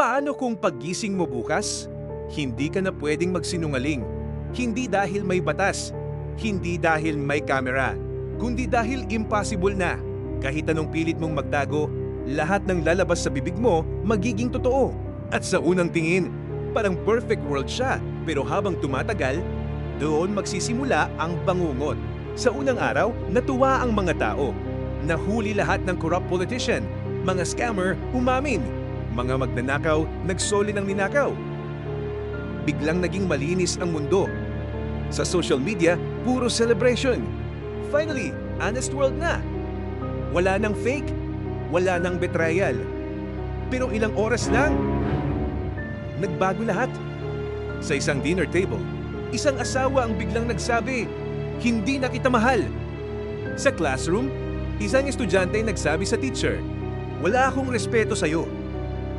Paano kung paggising mo bukas, hindi ka na pwedeng magsinungaling? Hindi dahil may batas, hindi dahil may kamera, kundi dahil impossible na. Kahit anong pilit mong magtago, lahat ng lalabas sa bibig mo magiging totoo. At sa unang tingin, parang perfect world siya. Pero habang tumatagal, doon magsisimula ang bangungot. Sa unang araw, natuwa ang mga tao. Nahuli lahat ng corrupt politician, mga scammer, umamin. Mga magnanakaw, nagsoli ng ninakaw. Biglang naging malinis ang mundo. Sa social media, puro celebration. Finally, honest world na. Wala nang fake, wala nang betrayal. Pero ilang oras lang, nagbago lahat. Sa isang dinner table, isang asawa ang biglang nagsabi, "Hindi na kita mahal." Sa classroom, isang estudyante nagsabi sa teacher, "Wala akong respeto sa'yo."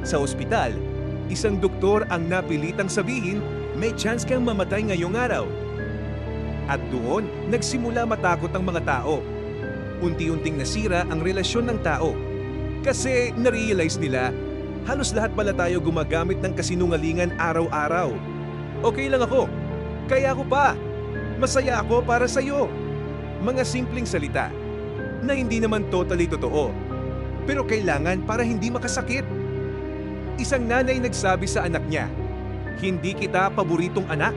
Sa ospital, isang doktor ang napilitang sabihin, "May chance kang mamatay ngayong araw." At doon, nagsimula matakot ang mga tao. Unti-unting nasira ang relasyon ng tao. Kasi narealize nila, halos lahat pala tayo gumagamit ng kasinungalingan araw-araw. Okay lang ako. Kaya ako pa. Masaya ako para sa'yo. Mga simpleng salita na hindi naman totally totoo. Pero kailangan para hindi makasakit. Isang nanay nagsabi sa anak niya, "Hindi kita paboritong anak."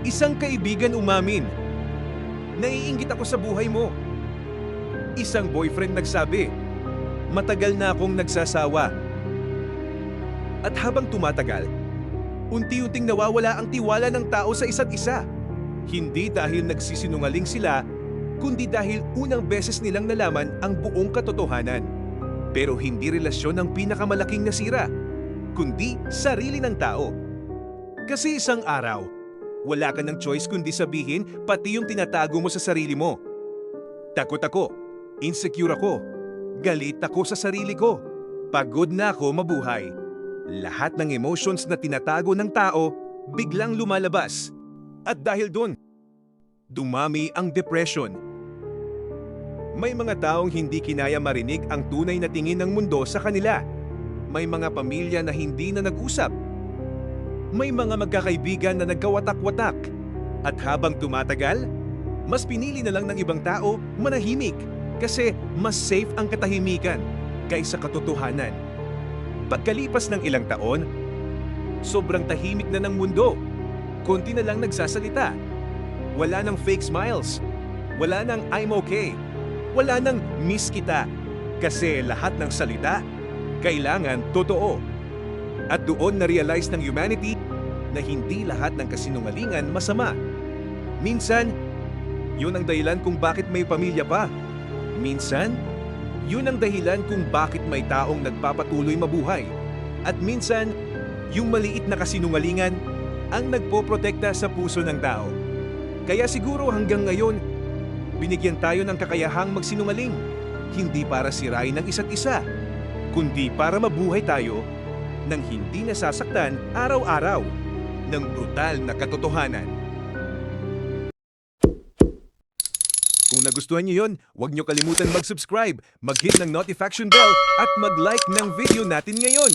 Isang kaibigan umamin, "Naiinggit ako sa buhay mo." Isang boyfriend nagsabi, "Matagal na akong nagsasawa." At habang tumatagal, unti-unting nawawala ang tiwala ng tao sa isa't isa. Hindi dahil nagsisinungaling sila, kundi dahil unang beses nilang nalaman ang buong katotohanan. Pero hindi relasyon ang pinakamalaking nasira, kundi sarili ng tao. Kasi isang araw, wala ka ng choice kundi sabihin pati yung tinatago mo sa sarili mo. Takot ako, insecure ako, galit ako sa sarili ko, pagod na ako mabuhay. Lahat ng emotions na tinatago ng tao biglang lumalabas. At dahil doon, dumami ang depression. May mga taong hindi kinaya marinig ang tunay na tingin ng mundo sa kanila. May mga pamilya na hindi na nag-usap. May mga magkakaibigan na nagkawatak-watak. At habang tumatagal, mas pinili na lang ng ibang tao manahimik kasi mas safe ang katahimikan kaysa katotohanan. Pagkalipas ng ilang taon, sobrang tahimik na ng mundo. Konti na lang nagsasalita. Wala nang fake smiles. Wala nang "I'm okay." Wala nang "miss kita." Kasi lahat ng salita, kailangan totoo. At doon na-realize ng humanity na hindi lahat ng kasinungalingan masama. Minsan, yun ang dahilan kung bakit may pamilya pa. Minsan, yun ang dahilan kung bakit may taong nagpapatuloy mabuhay. At minsan, yung maliit na kasinungalingan ang nagpoprotekta sa puso ng tao. Kaya siguro hanggang ngayon, binigyan tayo ng kakayahang magsinungaling. Hindi para sirain ang isa't isa, kundi para mabuhay tayo nang hindi nasasaktan araw-araw ng brutal na katotohanan. Kung nagustuhan niyo yon, huwag niyo kalimutan mag-subscribe, mag-hit ng notification bell at mag-like ng video natin ngayon.